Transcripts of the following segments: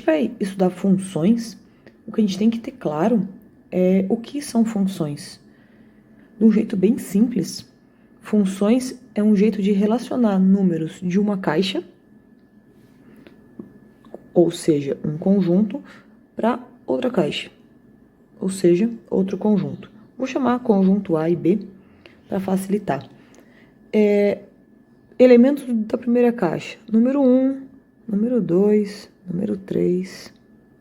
vai estudar funções, o que a gente tem que ter claro é o que são funções. De um jeito bem simples, funções é um jeito de relacionar números de uma caixa, ou seja, um conjunto, para outra caixa, ou seja, outro conjunto. Vou chamar conjunto A e B para facilitar. Elementos da primeira caixa: número 1, número 2, número 3,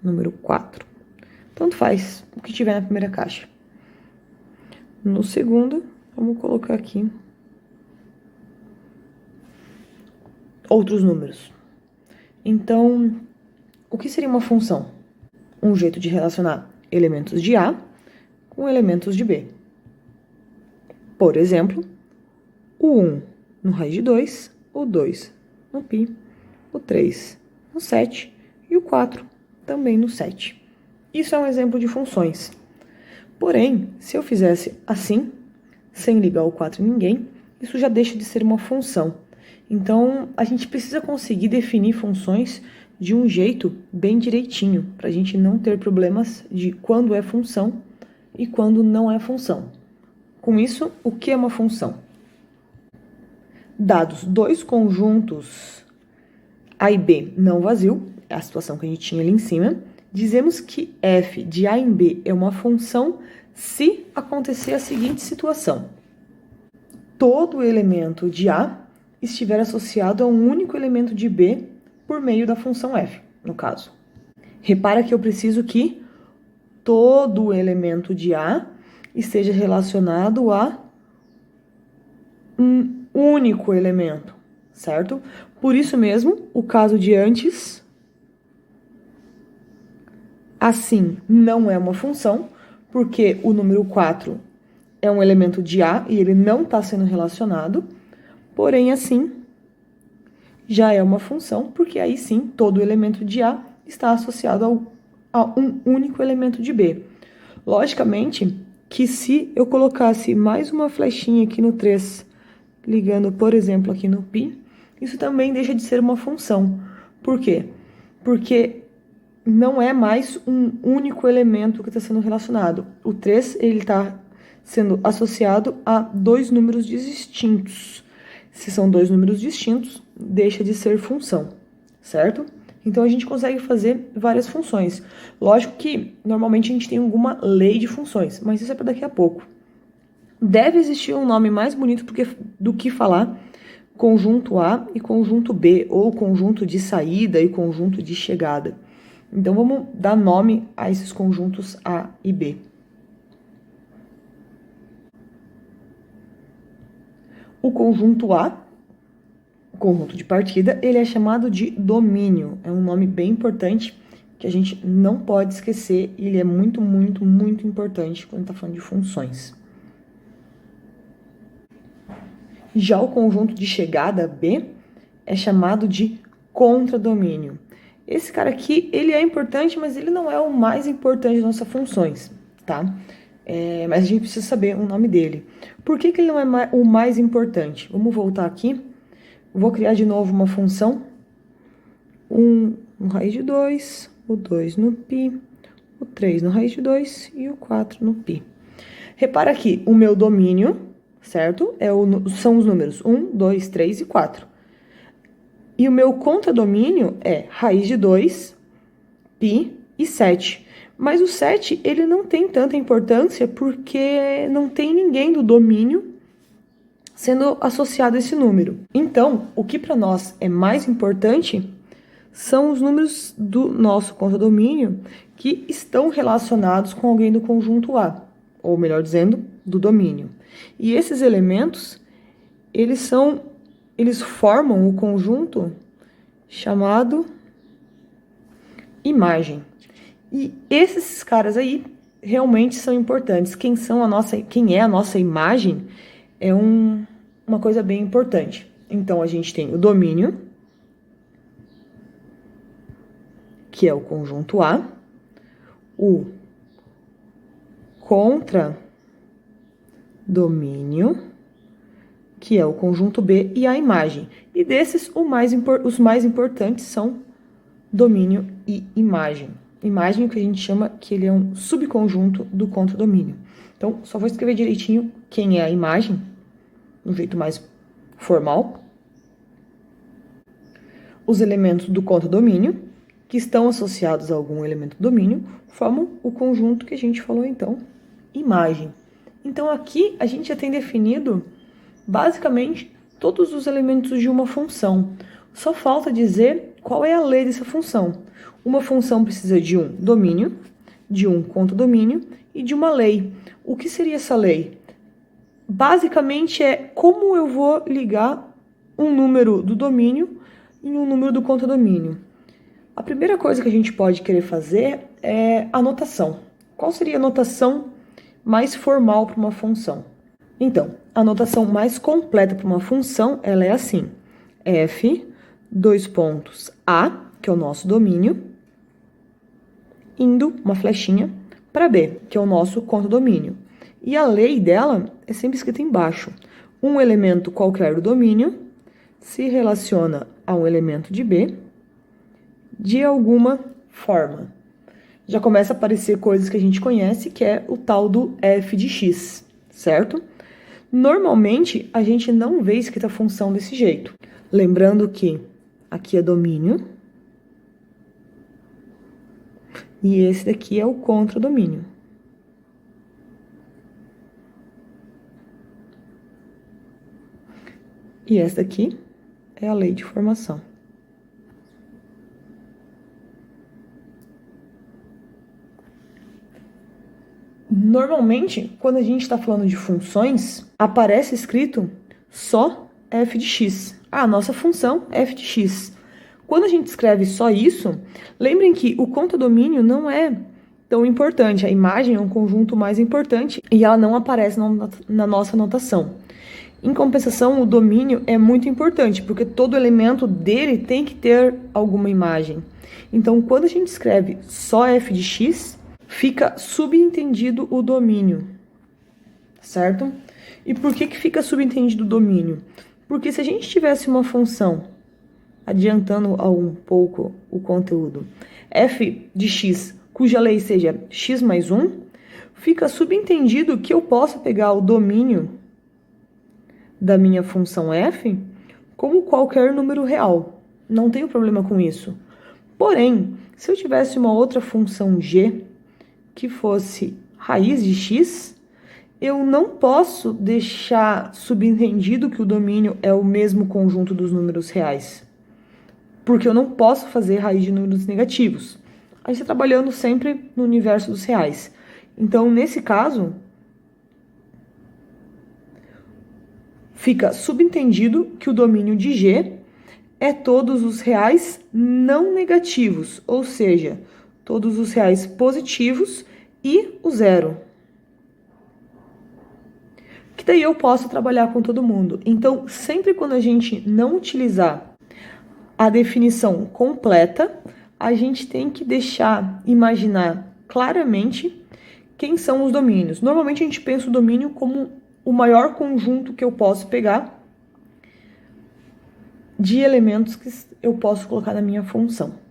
número 4. Tanto faz o que tiver na primeira caixa. No segundo, vamos colocar aqui outros números. Então, o que seria uma função? Um jeito de relacionar elementos de A com elementos de B. Por exemplo, o 1 no raiz de 2, o 2 no π, o 3 no 7 e o 4 também no 7. Isso é um exemplo de funções. Porém, se eu fizesse assim, sem ligar o 4 em ninguém, isso já deixa de ser uma função. Então, a gente precisa conseguir definir funções de um jeito bem direitinho, para a gente não ter problemas de quando é função e quando não é função. Com isso, o que é uma função? Dados dois conjuntos A e B não vazio, é a situação que a gente tinha ali em cima, dizemos que f de A em B é uma função se acontecer a seguinte situação: todo elemento de A estiver associado a um único elemento de B por meio da função f, no caso. Repara que eu preciso que todo elemento de A esteja relacionado a um único elemento, certo? Por isso mesmo, o caso de antes, assim, não é uma função, porque o número 4 é um elemento de A e ele não está sendo relacionado, porém, assim, já é uma função, porque aí sim, todo elemento de A está associado a um único elemento de B. Logicamente que se eu colocasse mais uma flechinha aqui no 3, ligando, por exemplo, aqui no π, isso também deixa de ser uma função. Por quê? Porque não é mais um único elemento que está sendo relacionado. O 3, ele está sendo associado a dois números distintos. Se são dois números distintos, deixa de ser função, certo? Então, a gente consegue fazer várias funções. Lógico que, normalmente, a gente tem alguma lei de funções, mas isso é para daqui a pouco. Deve existir um nome mais bonito do que falar conjunto A e conjunto B, ou conjunto de saída e conjunto de chegada. Então, vamos dar nome a esses conjuntos A e B. O conjunto A, o conjunto de partida, ele é chamado de domínio. É um nome bem importante que a gente não pode esquecer. E ele é muito, muito, muito importante quando está falando de funções. Já o conjunto de chegada, B, é chamado de contradomínio. Esse cara aqui, ele é importante, mas ele não é o mais importante das nossas funções, tá? Mas a gente precisa saber o nome dele. Por que ele não é o mais importante? Vamos voltar aqui. Vou criar de novo uma função. 1 no raiz de 2, o 2 no π, o 3 no raiz de 2 e o 4 no π. Repara aqui, o meu domínio, certo? São os números 1, 2, 3 e 4. E o meu contradomínio é raiz de 2, π e 7. Mas o 7, ele não tem tanta importância porque não tem ninguém do domínio sendo associado a esse número. Então, o que para nós é mais importante são os números do nosso contradomínio que estão relacionados com alguém do conjunto A, ou melhor dizendo, do domínio. E esses elementos, eles formam o conjunto chamado imagem. E esses caras aí realmente são importantes. Quem é a nossa imagem é uma coisa bem importante. Então, a gente tem o domínio, que é o conjunto A, o contradomínio, que é o conjunto B, e a imagem. E desses, os mais importantes são domínio e imagem. Imagem é o que a gente chama que ele é um subconjunto do contradomínio. Então, só vou escrever direitinho quem é a imagem, de um jeito mais formal. Os elementos do contradomínio, que estão associados a algum elemento do domínio, formam o conjunto que a gente falou então, imagem. Então, aqui a gente já tem definido, basicamente, todos os elementos de uma função. Só falta dizer qual é a lei dessa função. Uma função precisa de um domínio, de um contradomínio e de uma lei. O que seria essa lei? Basicamente é como eu vou ligar um número do domínio em um número do contradomínio. A primeira coisa que a gente pode querer fazer é a notação. Qual seria a notação mais formal para uma função? Então, a notação mais completa para uma função, ela é assim: f, a, que é o nosso domínio, indo, uma flechinha, para b, que é o nosso contradomínio. E a lei dela é sempre escrita embaixo. Um elemento qualquer do domínio se relaciona a um elemento de b de alguma forma. Já começa a aparecer coisas que a gente conhece, que é o tal do f de x, certo? Normalmente, a gente não vê escrita a função desse jeito. Lembrando que aqui é domínio e esse daqui é o contradomínio. E essa daqui é a lei de formação. Normalmente, quando a gente está falando de funções, aparece escrito só f de x. A nossa função é f de x. Quando a gente escreve só isso, lembrem que o contradomínio não é tão importante. A imagem é um conjunto mais importante e ela não aparece na nossa notação. Em compensação, o domínio é muito importante, porque todo elemento dele tem que ter alguma imagem. Então, quando a gente escreve só f de x, fica subentendido o domínio, certo? E por que fica subentendido o domínio? Porque se a gente tivesse uma função, adiantando um pouco o conteúdo, f de x, cuja lei seja x mais 1, fica subentendido que eu posso pegar o domínio da minha função f como qualquer número real. Não tenho problema com isso. Porém, se eu tivesse uma outra função g que fosse raiz de x, eu não posso deixar subentendido que o domínio é o mesmo conjunto dos números reais. Porque eu não posso fazer raiz de números negativos. A gente está trabalhando sempre no universo dos reais. Então, nesse caso, fica subentendido que o domínio de G é todos os reais não negativos, ou seja, todos os reais positivos e o zero. Que daí eu posso trabalhar com todo mundo. Então, sempre quando a gente não utilizar a definição completa, a gente tem que imaginar claramente quem são os domínios. Normalmente a gente pensa o domínio como o maior conjunto que eu posso pegar de elementos que eu posso colocar na minha função.